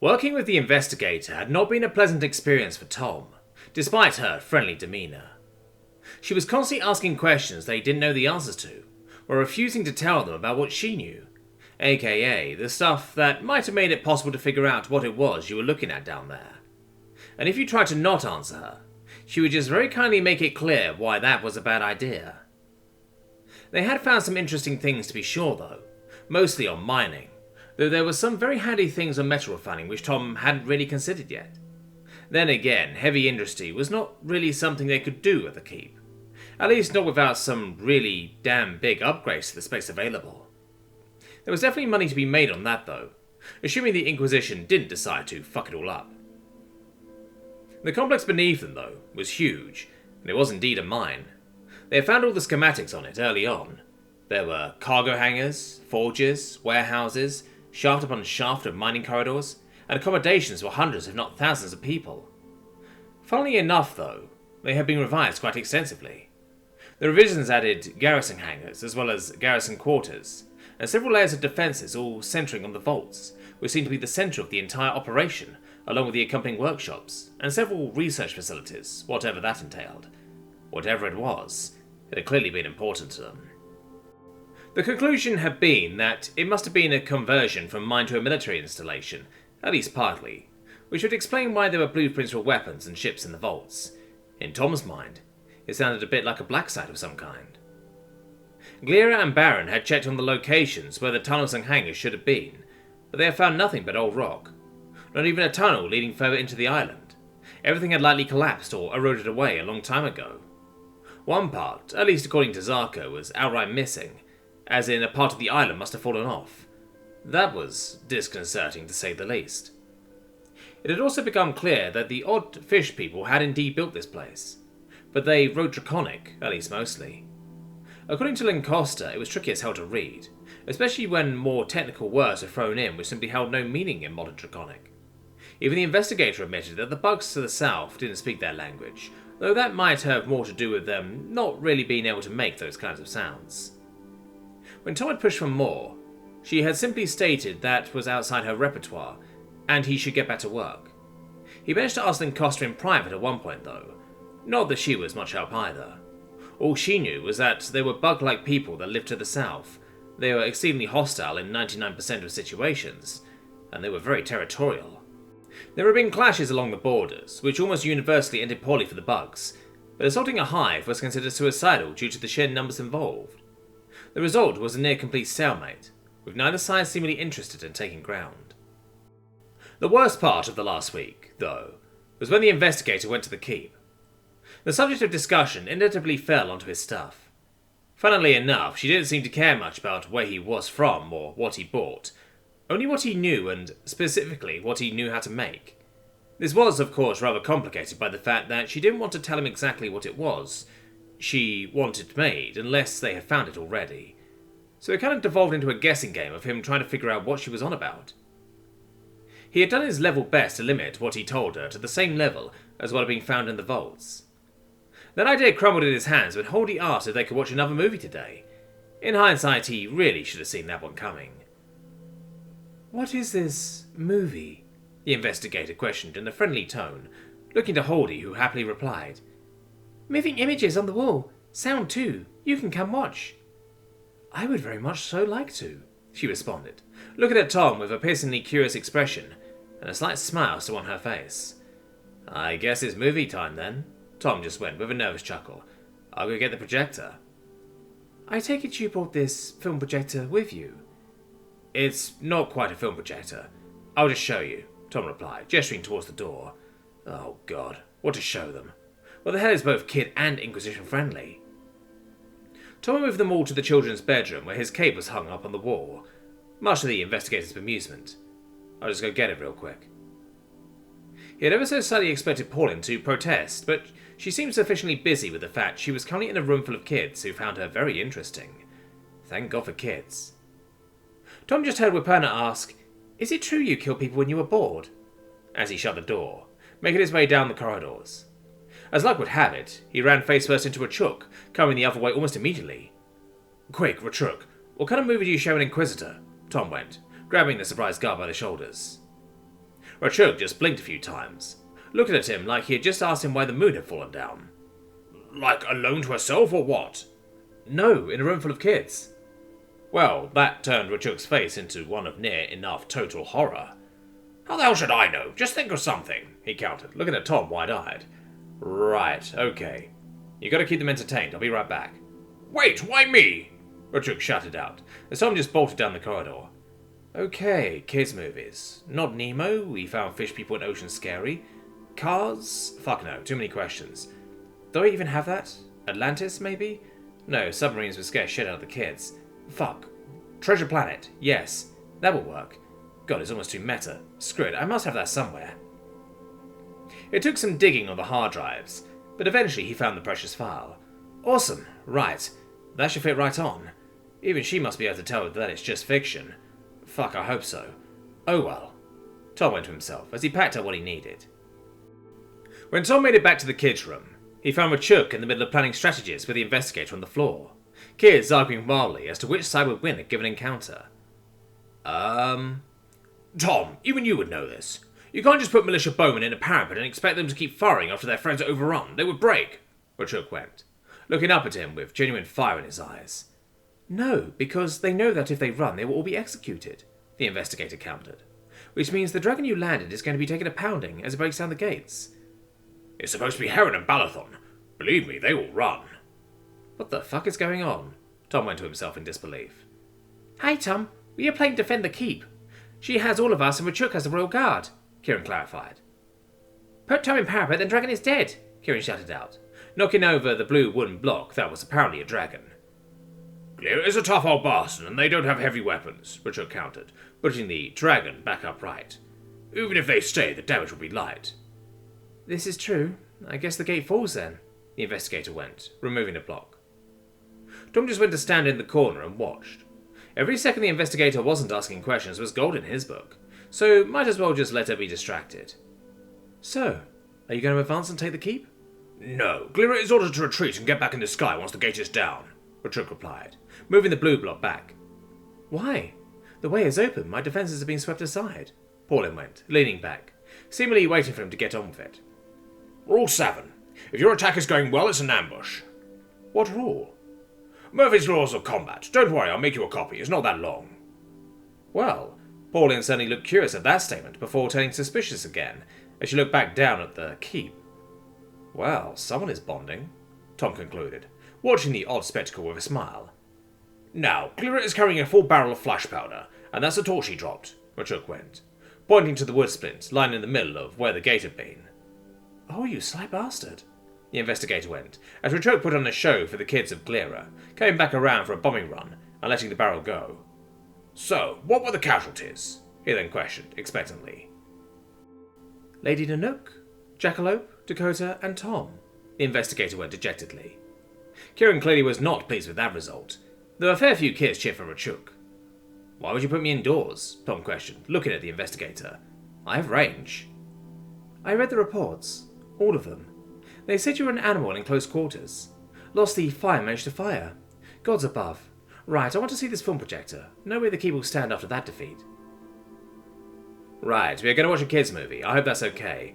Working with the Investigator had not been a pleasant experience for Tom, despite her friendly demeanour. She was constantly asking questions they didn't know the answers to, or refusing to tell them about what she knew, aka the stuff that might have made it possible to figure out what it was you were looking at down there. And if you tried to not answer her, she would just very kindly make it clear why that was a bad idea. They had found some interesting things to be sure though, mostly on mining, though there were some very handy things on metal refining which Tom hadn't really considered yet. Then again, heavy industry was not really something they could do at the keep, at least not without some really damn big upgrades to the space available. There was definitely money to be made on that though, assuming the Inquisition didn't decide to fuck it all up. The complex beneath them though was huge, and it was indeed a mine. They had found all the schematics on it early on. There were cargo hangars, forges, warehouses, shaft upon shaft of mining corridors, and accommodations for hundreds if not thousands of people. Funnily enough though, they had been revised quite extensively. The revisions added garrison hangars as well as garrison quarters, and several layers of defences all centering on the vaults, which seemed to be the centre of the entire operation, along with the accompanying workshops, and several research facilities, whatever that entailed. Whatever it was, it had clearly been important to them. The conclusion had been that it must have been a conversion from mine to a military installation, at least partly, which would explain why there were blueprints for weapons and ships in the vaults. In Tom's mind, it sounded a bit like a black site of some kind. Glera and Baron had checked on the locations where the tunnels and hangars should have been, but they had found nothing but old rock. Not even a tunnel leading further into the island. Everything had likely collapsed or eroded away a long time ago. One part, at least according to Zarko, was outright missing, as in a part of the island must have fallen off. That was disconcerting to say the least. It had also become clear that the odd fish people had indeed built this place, but they wrote Draconic, at least mostly. According to Lancaster, it was tricky as hell to read, especially when more technical words were thrown in which simply held no meaning in modern Draconic. Even the Investigator admitted that the bugs to the south didn't speak their language, though that might have more to do with them not really being able to make those kinds of sounds. When Tom had pushed for more, she had simply stated that was outside her repertoire, and he should get back to work. He managed to ask Lancaster in private at one point though, not that she was much help either. All she knew was that there were bug-like people that lived to the south. They were exceedingly hostile in 99% of situations, and they were very territorial. There had been clashes along the borders, which almost universally ended poorly for the bugs, but assaulting a hive was considered suicidal due to the sheer numbers involved. The result was a near-complete stalemate, with neither side seemingly interested in taking ground. The worst part of the last week, though, was when the Investigator went to the keep. The subject of discussion inevitably fell onto his stuff. Funnily enough, she didn't seem to care much about where he was from or what he bought, only what he knew and, specifically, what he knew how to make. This was, of course, rather complicated by the fact that she didn't want to tell him exactly what it was she wanted made unless they had found it already. So it kind of devolved into a guessing game of him trying to figure out what she was on about. He had done his level best to limit what he told her to the same level as what had been found in the vaults. That idea crumbled in his hands when Holdy asked if they could watch another movie today. In hindsight, he really should have seen that one coming. "What is this movie?" the Investigator questioned in a friendly tone, looking to Holdy, who happily replied, "Moving images on the wall. Sound too. You can come watch." "I would very much so like to," she responded, looking at Tom with a piercingly curious expression and a slight smile still on her face. "I guess it's movie time then," Tom just went with a nervous chuckle. "I'll go get the projector." "I take it you brought this film projector with you?" "It's not quite a film projector. I'll just show you," Tom replied, gesturing towards the door. Oh god, what to show them? What the hell is both kid and Inquisition friendly? Tom moved them all to the children's bedroom where his cape was hung up on the wall, much to the Investigator's bemusement. "I'll just go get it real quick." He had ever so slightly expected Pauline to protest, but she seemed sufficiently busy with the fact she was currently in a room full of kids who found her very interesting. Thank God for kids. Tom just heard Wiperna ask, "Is it true you kill people when you were bored?" as he shut the door, making his way down the corridors. As luck would have it, he ran face first into Rachuk, coming the other way almost immediately. "Quick, Rachuk, what kind of movie do you show an Inquisitor?" Tom went, grabbing the surprised guard by the shoulders. Rachuk just blinked a few times, looking at him like he had just asked him why the moon had fallen down. Like alone to herself or what? No, in a room full of kids. Well, that turned Rachuk's face into one of near enough total horror. How the hell should I know? Just think of something, he countered, looking at Tom wide-eyed. Right, okay. You gotta keep them entertained, I'll be right back. Wait, why me? Rachuk shouted out, as Tom just bolted down the corridor. Okay, kids movies. Not Nemo, We Found Fish People in Ocean Scary. Cars? Fuck no, too many questions. Do I even have that? Atlantis, maybe? No, submarines would scare shit out of the kids. Fuck. Treasure Planet, yes. That will work. God, it's almost too meta. Screw it, I must have that somewhere. It took some digging on the hard drives, but eventually he found the precious file. Awesome, right. That should fit right on. Even she must be able to tell that it's just fiction. Fuck, I hope so. Oh well. Tom went to himself as he packed up what he needed. When Tom made it back to the kids' room, he found Rachuk in the middle of planning strategies with the investigator on the floor. Kids arguing wildly as to which side would win a given encounter. Tom, even you would know this. You can't just put militia bowmen in a parapet and expect them to keep firing after their friends are overrun. They would break. Rachuk went, looking up at him with genuine fire in his eyes. No, because they know that if they run, they will all be executed, the investigator countered. Which means the dragon you landed is going to be taking a pounding as it breaks down the gates. It's supposed to be Heron and Balathon. Believe me, they will run. What the fuck is going on? Tom went to himself in disbelief. Hey Tom, we are playing Defend the Keep. She has all of us and Rachuk has the Royal Guard, Kieran clarified. Put Tom in parapet, then dragon is dead, Kieran shouted out, knocking over the blue wooden block that was apparently a dragon. Glera is a tough old bastard and they don't have heavy weapons, Rachuk countered, putting the dragon back upright. Even if they stay, the damage will be light. This is true. I guess the gate falls then, the investigator went, removing the block. Tom just went to stand in the corner and watched. Every second the investigator wasn't asking questions was gold in his book, so might as well just let her be distracted. So, are you going to advance and take the keep? No, Glera is ordered to retreat and get back in the sky once the gate is down, Rachuk replied, moving the blue block back. Why? The way is open, my defences have been swept aside, Paulin went, leaning back, seemingly waiting for him to get on with it. Rule 7. If your attack is going well, it's an ambush. What rule? Murphy's Laws of Combat. Don't worry, I'll make you a copy. It's not that long. Well, Paulin suddenly looked curious at that statement before turning suspicious again, as she looked back down at the keep. Well, someone is bonding, Tom concluded, watching the odd spectacle with a smile. Now, Glera is carrying a full barrel of flash powder, and that's the torch he dropped, Rachuk went, pointing to the wood splint lying in the middle of where the gate had been. Oh, you sly bastard, the investigator went, as Rachuk put on a show for the kids of Glera, coming back around for a bombing run and letting the barrel go. So, what were the casualties? He then questioned, expectantly. Lady Nanook, Jackalope, Dakota, and Tom, the investigator went dejectedly. Kieran clearly was not pleased with that result, though a fair few kids cheered for Rachuk. Why would you put me indoors? Tom questioned, looking at the investigator. I have range. I read the reports. All of them. They said you were an animal in close quarters. Lost the fire, managed to fire. Gods above. Right, I want to see this film projector. No way the key will stand after that defeat. Right, we are going to watch a kids movie. I hope that's okay.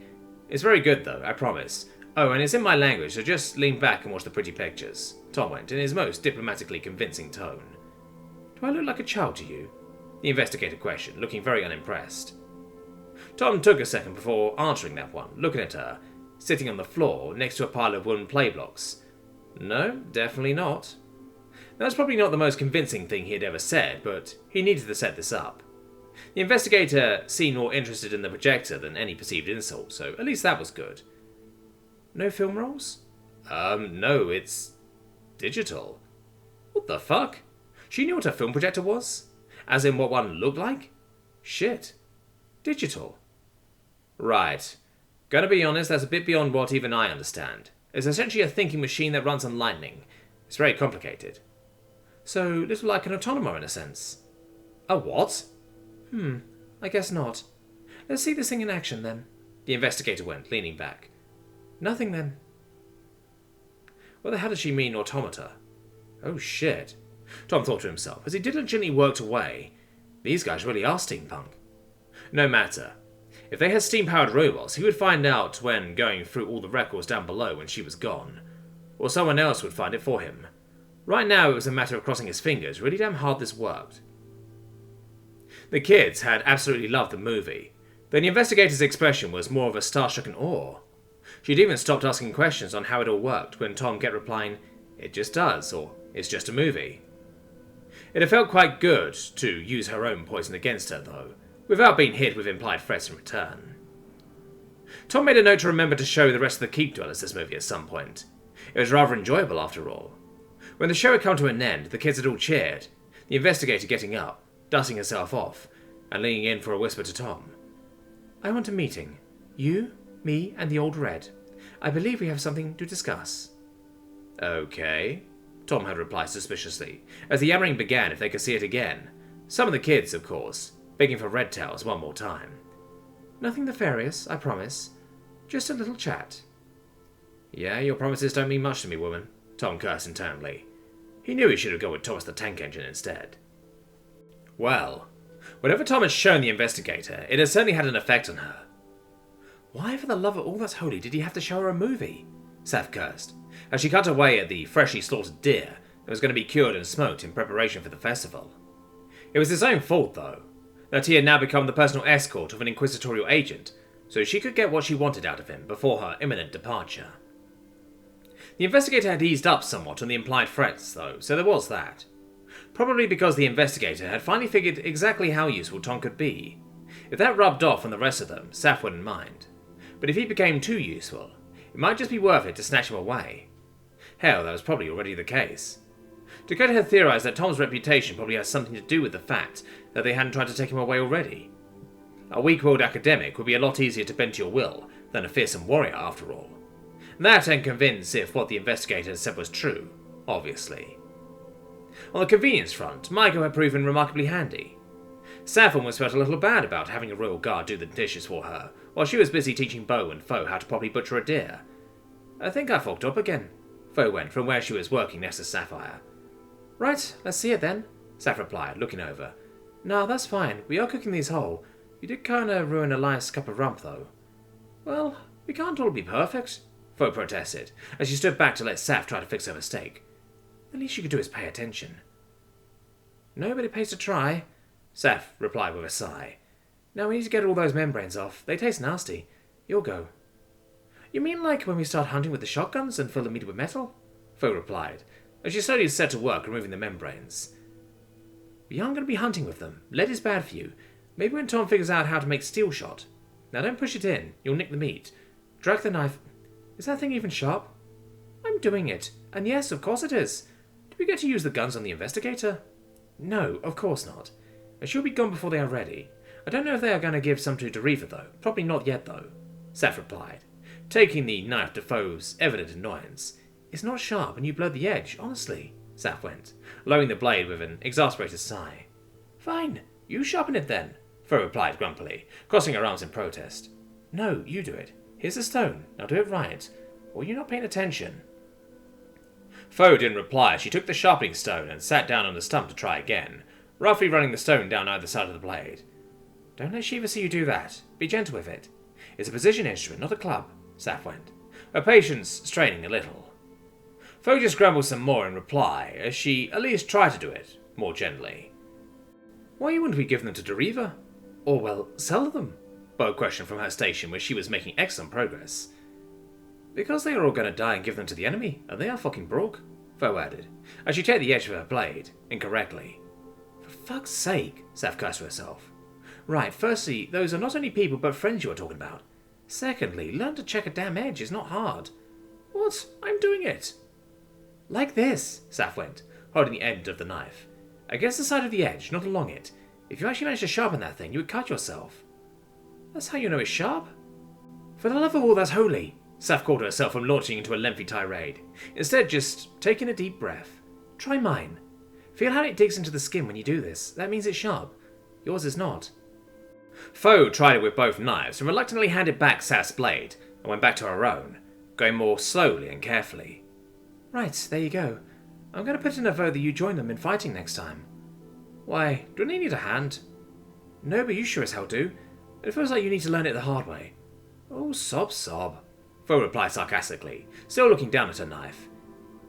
It's very good though, I promise. Oh, and it's in my language, so just lean back and watch the pretty pictures. Tom went, in his most diplomatically convincing tone. Do I look like a child to you? The investigator questioned, looking very unimpressed. Tom took a second before answering that one, looking at her, sitting on the floor next to a pile of wooden play blocks. No, definitely not. That's probably not the most convincing thing he had ever said, but he needed to set this up. The investigator seemed more interested in the projector than any perceived insult, so at least that was good. No film rolls? No, it's digital. What the fuck? She knew what a film projector was? As in what one looked like? Shit. Digital. Right. Gonna be honest, that's a bit beyond what even I understand. It's essentially a thinking machine that runs on lightning. It's very complicated. So, little like an autonomo in a sense. A what? I guess not. Let's see this thing in action then. The investigator went, leaning back. Nothing then. What the hell does she mean, automata? Oh shit. Tom thought to himself, as he diligently worked away. These guys really are steampunk. No matter. If they had steam-powered robots, he would find out when going through all the records down below when she was gone. Or someone else would find it for him. Right now it was a matter of crossing his fingers. Really damn hard this worked. The kids had absolutely loved the movie, but the investigator's expression was more of a starstruck awe. She'd even stopped asking questions on how it all worked when Tom kept replying, "It just does," or "It's just a movie." It had felt quite good to use her own poison against her, though, without being hit with implied threats in return. Tom made a note to remember to show the rest of the Keep Dwellers this movie at some point. It was rather enjoyable, after all. When the show had come to an end, the kids had all cheered, the investigator getting up, dusting herself off, and leaning in for a whisper to Tom. "I want a meeting. You, me, and the old Red. I believe we have something to discuss." "Okay," Tom had replied suspiciously, as the yammering began if they could see it again. Some of the kids, of course, begging for red tails one more time. "Nothing nefarious, I promise. Just a little chat." "Yeah, your promises don't mean much to me, woman," Tom cursed internally. He knew he should have gone with Thomas the Tank Engine instead. Well, whatever Tom had shown the investigator, it had certainly had an effect on her. Why, for the love of all that's holy, did he have to show her a movie? Saf cursed, as she cut away at the freshly slaughtered deer that was going to be cured and smoked in preparation for the festival. It was his own fault, though, that he had now become the personal escort of an inquisitorial agent, so she could get what she wanted out of him before her imminent departure. The investigator had eased up somewhat on the implied threats, though, so there was that. Probably because the investigator had finally figured exactly how useful Tom could be. If that rubbed off on the rest of them, Saf wouldn't mind. But if he became too useful, it might just be worth it to snatch him away. Hell, that was probably already the case. Dakota had theorized that Tom's reputation probably has something to do with the fact that they hadn't tried to take him away already. A weak-willed academic would be a lot easier to bend to your will than a fearsome warrior, after all. That and convince if what the investigator had said was true, obviously. On the convenience front, Michael had proven remarkably handy. Saf almost felt a little bad about having a royal guard do the dishes for her, while she was busy teaching Bo and Foe how to properly butcher a deer. "I think I fucked up again," Foe went from where she was working next to Sapphire. "Right, let's see it then," Saf replied, looking over. "Nah, that's fine. We are cooking these whole. You did kinda ruin a nice cup of rump, though." "Well, we can't all be perfect," Foe protested, as she stood back to let Saf try to fix her mistake. "The least you could do is pay attention." "No, but it pays to try," Saf replied with a sigh. "Now we need to get all those membranes off. They taste nasty. You'll go." "You mean like when we start hunting with the shotguns and fill the meat with metal?" Foe replied, as she slowly set to work removing the membranes. "We aren't going to be hunting with them. Lead is bad for you. Maybe when Tom figures out how to make steel shot. Now don't push it in. You'll nick the meat. Drag the knife. Is that thing even sharp?" "I'm doing it. And yes, of course it is. Do we get to use the guns on the investigator?" "No, of course not. And she'll be gone before they are ready. I don't know if they are going to give some to Deriva, though. Probably not yet, though," Saf replied, taking the knife to Foe's evident annoyance. "It's not sharp and you blurred the edge, honestly," Saf went, lowering the blade with an exasperated sigh. "Fine, you sharpen it then," Foe replied grumpily, crossing her arms in protest. "No, you do it. Here's the stone. Now do it right. Or you're not paying attention." Foe didn't reply as she took the sharpening stone and sat down on the stump to try again, roughly running the stone down either side of the blade. "Don't let Shiva see you do that. Be gentle with it. It's a precision instrument, not a club," Saf went, her patience straining a little. Foe just grumbled some more in reply, as she at least tried to do it more gently. "Why wouldn't we give them to Deriva? Or, well, sell them?" Bo questioned from her station, where she was making excellent progress. "Because they are all going to die and give them to the enemy, and they are fucking broke," Foe added, as she checked the edge of her blade, incorrectly. "For fuck's sake," Saf cursed to herself. "Right, firstly, those are not only people but friends you are talking about. Secondly, learn to check a damn edge is not hard." "What? I'm doing it." "Like this," Saf went, holding the end of the knife. "Against the side of the edge, not along it. If you actually managed to sharpen that thing, you would cut yourself." "That's how you know it's sharp?" "For the love of all that's holy," Saf called herself from launching into a lengthy tirade, instead just taking a deep breath. "Try mine. Feel how it digs into the skin when you do this. That means it's sharp. Yours is not." Foe tried it with both knives and reluctantly handed back Saf's blade and went back to her own, going more slowly and carefully. "Right, there you go. I'm going to put in a vote that you join them in fighting next time." "Why, don't they need a hand?" "No, but you sure as hell do. It feels like you need to learn it the hard way. Oh, sob sob, Fo replied sarcastically, still looking down at her knife.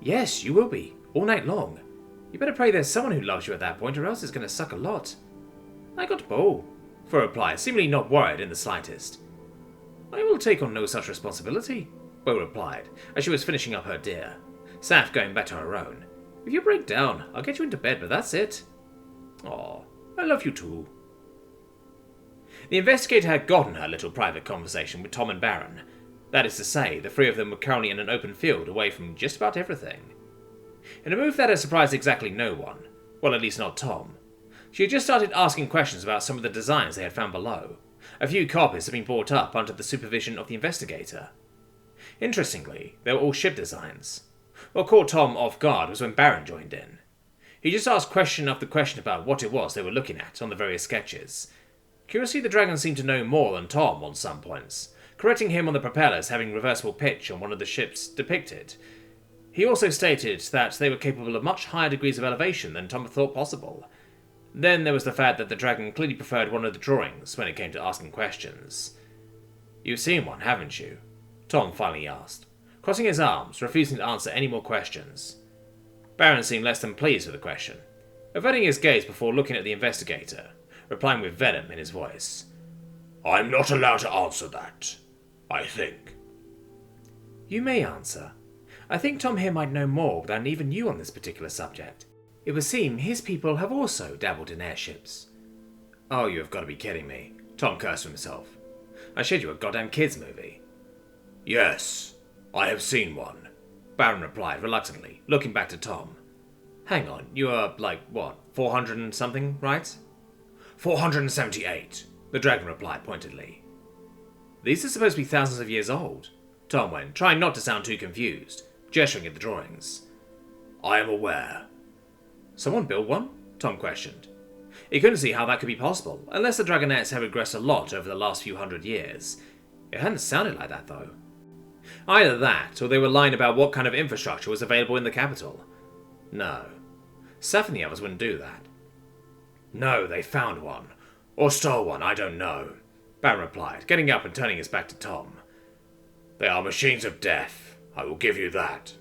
Yes, you will be, all night long. You better pray there's someone who loves you at that point, or else it's going to suck a lot. I got Bo, Fo replied, seemingly not worried in the slightest. I will take on no such responsibility, Bo replied, as she was finishing up her deer, Saf going back to her own. If you break down, I'll get you into bed, but that's it. Aw, I love you too. The investigator had gotten her little private conversation with Tom and Baron. That is to say, the three of them were currently in an open field away from just about everything. In a move that had surprised exactly no one, well, at least not Tom, she had just started asking questions about some of the designs they had found below. A few copies had been brought up under the supervision of the investigator. Interestingly, they were all ship designs. What caught Tom off guard was when Baron joined in. He just asked question after question about what it was they were looking at on the various sketches. Curiously, the dragon seemed to know more than Tom on some points, correcting him on the propellers having reversible pitch on one of the ships depicted. He also stated that they were capable of much higher degrees of elevation than Tom had thought possible. Then there was the fact that the dragon clearly preferred one of the drawings when it came to asking questions. You've seen one, haven't you? Tom finally asked, crossing his arms, refusing to answer any more questions. Baron seemed less than pleased with the question, averting his gaze before looking at the investigator, replying with venom in his voice. I'm not allowed to answer that, I think. You may answer. I think Tom here might know more than even you on this particular subject. It would seem his people have also dabbled in airships. Oh, you have got to be kidding me, Tom cursed himself. I showed you a goddamn kids movie. Yes, I have seen one, Baron replied reluctantly, looking back to Tom. Hang on, you are, 400 and something, right? 478, the dragon replied pointedly. These are supposed to be thousands of years old, Tom went, trying not to sound too confused, gesturing at the drawings. I am aware. Someone built one? Tom questioned. He couldn't see how that could be possible, unless the dragonettes had regressed a lot over the last few hundred years. It hadn't sounded like that, though. Either that, or they were lying about what kind of infrastructure was available in the capital. No. Seth and the others wouldn't do that. No, they found one. Or stole one, I don't know, Baron replied, getting up and turning his back to Tom. They are machines of death, I will give you that.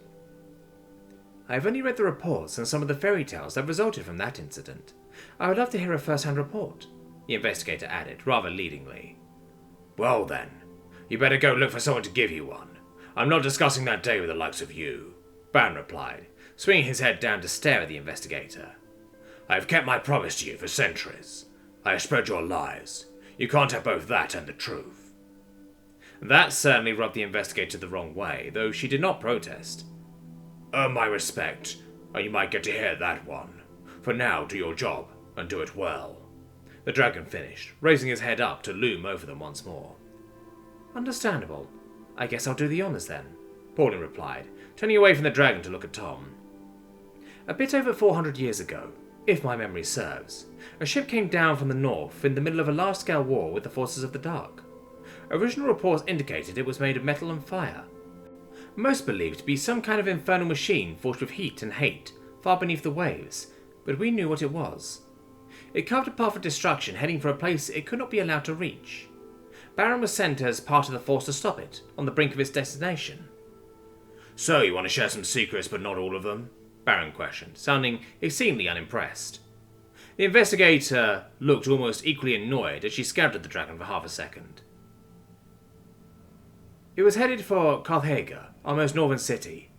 I have only read the reports and some of the fairy tales that resulted from that incident. I would love to hear a first-hand report, the investigator added, rather leadingly. Well then, you better go look for someone to give you one. I'm not discussing that day with the likes of you, Baron replied, swinging his head down to stare at the investigator. I have kept my promise to you for centuries. I have spread your lies. You can't have both that and the truth. That certainly rubbed the investigator the wrong way, though she did not protest. Earn my respect, and you might get to hear that one. For now, do your job, and do it well. The dragon finished, raising his head up to loom over them once more. Understandable. I guess I'll do the honours then, Pauline replied, turning away from the dragon to look at Tom. A bit over 400 years ago, if my memory serves, a ship came down from the north in the middle of a large-scale war with the forces of the dark. Original reports indicated it was made of metal and fire. Most believed to be some kind of infernal machine forged with heat and hate, far beneath the waves, but we knew what it was. It carved a path of destruction heading for a place it could not be allowed to reach. Baron was sent as part of the force to stop it, on the brink of its destination. So you want to share some secrets but not all of them? Baron questioned, sounding exceedingly unimpressed. The investigator looked almost equally annoyed as she scowled at the dragon for half a second. It was headed for Carthaga, our most northern city.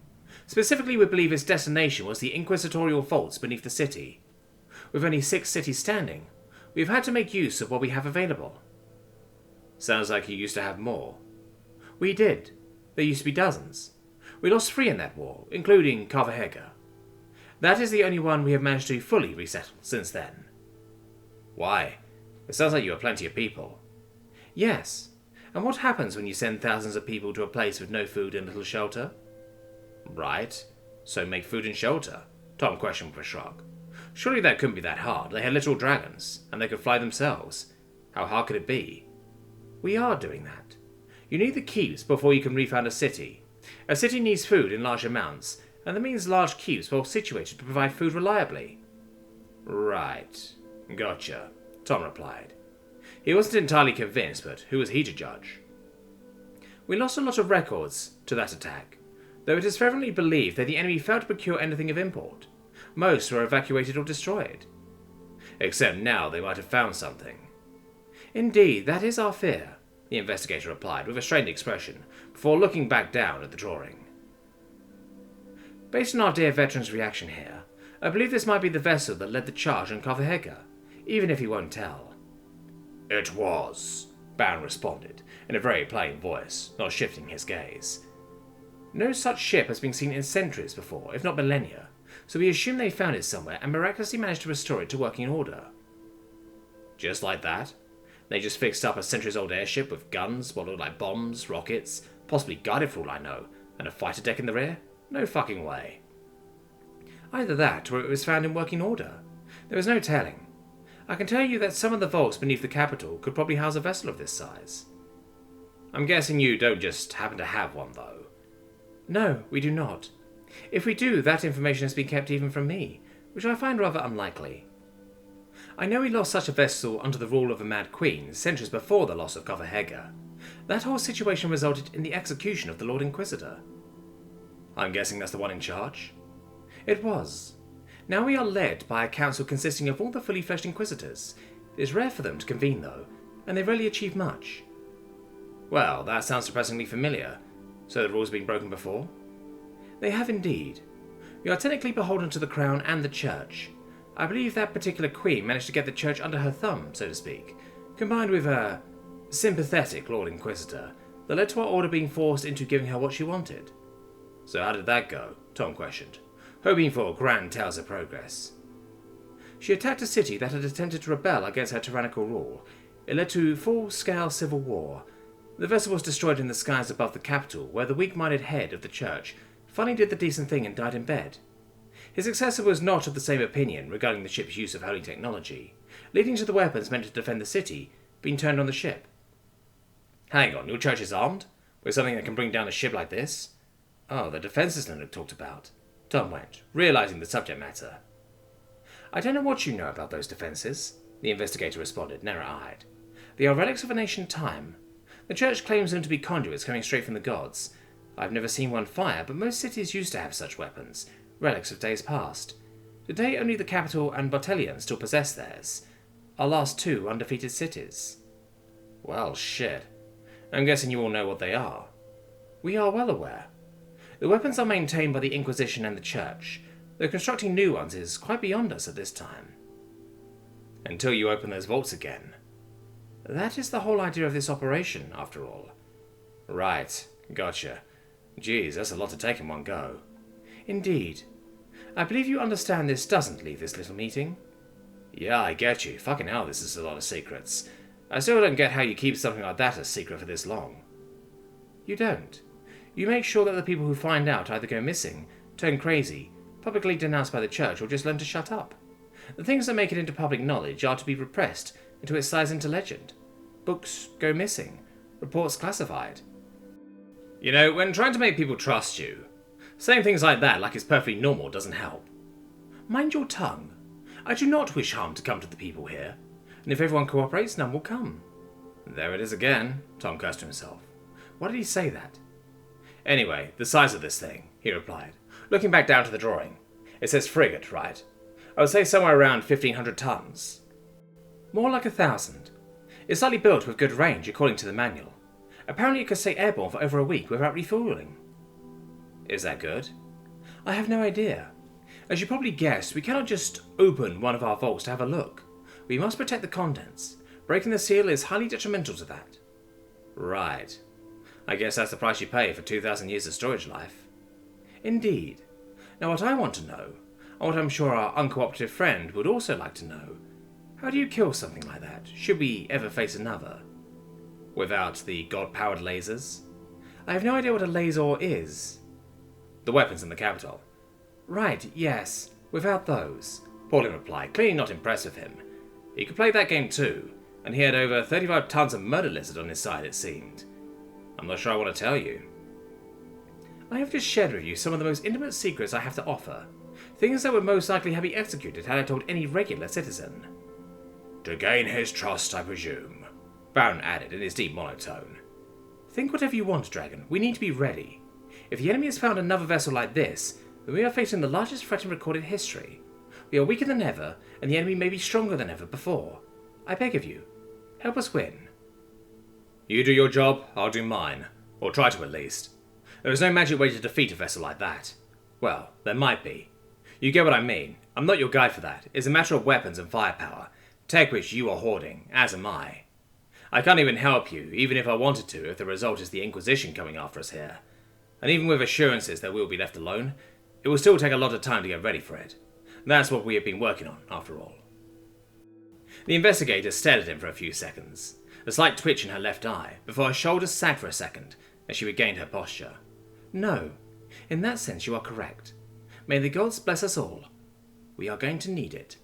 Specifically, we believe its destination was the inquisitorial vaults beneath the city. With only 6 cities standing, we've had to make use of what we have available. Sounds like you used to have more. We did. There used to be dozens. We lost 3 in that war, including Carthaga. That is the only one we have managed to fully resettle since then. Why? It sounds like you have plenty of people. Yes. And what happens when you send thousands of people to a place with no food and little shelter? Right. So make food and shelter, Tom questioned with a shrug. Surely that couldn't be that hard. They had literal dragons, and they could fly themselves. How hard could it be? We are doing that. You need the cubes before you can refound a city. A city needs food in large amounts, and that means large cubes well situated to provide food reliably. Right. Gotcha, Tom replied. He wasn't entirely convinced, but who was he to judge? We lost a lot of records to that attack, though it is fervently believed that the enemy failed to procure anything of import. Most were evacuated or destroyed. Except now they might have found something. Indeed, that is our fear, the investigator replied with a strained expression, before looking back down at the drawing. Based on our dear veteran's reaction here, I believe this might be the vessel that led the charge on Copenhagen, even if he won't tell. It was, Baron responded, in a very plain voice, not shifting his gaze. No such ship has been seen in centuries before, if not millennia, so we assume they found it somewhere and miraculously managed to restore it to working order. Just like that? They just fixed up a centuries-old airship with guns, what looked like bombs, rockets, possibly guided for all I know, and a fighter deck in the rear? No fucking way. Either that, or it was found in working order. There was no telling. I can tell you that some of the vaults beneath the capital could probably house a vessel of this size. I'm guessing you don't just happen to have one, though. No, we do not. If we do, that information has been kept even from me, which I find rather unlikely. I know we lost such a vessel under the rule of a mad queen centuries before the loss of Copenhagen. That whole situation resulted in the execution of the Lord Inquisitor. I'm guessing that's the one in charge? It was. Now we are led by a council consisting of all the fully fledged Inquisitors. It is rare for them to convene, though, and they rarely achieve much. Well, that sounds surprisingly familiar. So the rules have been broken before? They have indeed. We are technically beholden to the Crown and the Church. I believe that particular queen managed to get the Church under her thumb, so to speak, combined with a sympathetic Lord Inquisitor that led to our order being forced into giving her what she wanted. So how did that go? Tom questioned, hoping for grand tales of progress. She attacked a city that had attempted to rebel against her tyrannical rule. It led to full-scale civil war. The vessel was destroyed in the skies above the capital, where the weak-minded head of the church finally did the decent thing and died in bed. His successor was not of the same opinion regarding the ship's use of holy technology, leading to the weapons meant to defend the city being turned on the ship. Hang on, your church is armed? With something that can bring down a ship like this? Oh, the defences Linux talked about. Tom went, realising the subject matter. I don't know what you know about those defences, the investigator responded, narrow-eyed. They are relics of an ancient time. The church claims them to be conduits coming straight from the gods. I've never seen one fire, but most cities used to have such weapons, relics of days past. Today only the capital and Botellion still possess theirs. Our last two undefeated cities. Well, shit. I'm guessing you all know what they are. We are well aware. The weapons are maintained by the Inquisition and the Church, though constructing new ones is quite beyond us at this time. Until you open those vaults again. That is the whole idea of this operation, after all. Right, gotcha. Geez, that's a lot to take in one go. Indeed. I believe you understand this doesn't leave this little meeting. Yeah, I get you. Fucking hell, this is a lot of secrets. I still don't get how you keep something like that a secret for this long. You don't. You make sure that the people who find out either go missing, turn crazy, publicly denounced by the church, or just learn to shut up. The things that make it into public knowledge are to be repressed until it slides into legend. Books go missing. Reports classified. You know, when trying to make people trust you, saying things like that like it's perfectly normal doesn't help. Mind your tongue. I do not wish harm to come to the people here, and if everyone cooperates, none will come. There it is again, Tom cursed to himself. Why did he say that? Anyway, the size of this thing, he replied, looking back down to the drawing. It says frigate, right? I would say somewhere around 1,500 tons. More like 1,000. It's slightly built with good range, according to the manual. Apparently it could stay airborne for over a week without refueling. Is that good? I have no idea. As you probably guessed, we cannot just open one of our vaults to have a look. We must protect the contents. Breaking the seal is highly detrimental to that. Right. I guess that's the price you pay for 2,000 years of storage life. Indeed. Now what I want to know, and what I'm sure our uncooperative friend would also like to know, how do you kill something like that, should we ever face another? Without the god-powered lasers? I have no idea what a laser is. The weapons in the capital. Right, yes. Without those. Pauline replied, clearly not impressed with him. He could play that game too, and he had over 35 tons of murder lizard on his side, it seemed. I'm not sure I want to tell you. I have just shared with you some of the most intimate secrets I have to offer. Things that would most likely have been executed had I told any regular citizen. To gain his trust, I presume, Baron added in his deep monotone. Think whatever you want, Dragon. We need to be ready. If the enemy has found another vessel like this, then we are facing the largest threat in recorded history. We are weaker than ever, and the enemy may be stronger than ever before. I beg of you, help us win. You do your job, I'll do mine. Or try to at least. There is no magic way to defeat a vessel like that. Well, there might be. You get what I mean. I'm not your guy for that. It's a matter of weapons and firepower, tech which you are hoarding, as am I. I can't even help you, even if I wanted to, if the result is the Inquisition coming after us here. And even with assurances that we'll be left alone, it will still take a lot of time to get ready for it. That's what we have been working on, after all. The investigator stared at him for a few seconds, a slight twitch in her left eye, before her shoulders sagged for a second, as she regained her posture. No, in that sense you are correct. May the gods bless us all. We are going to need it.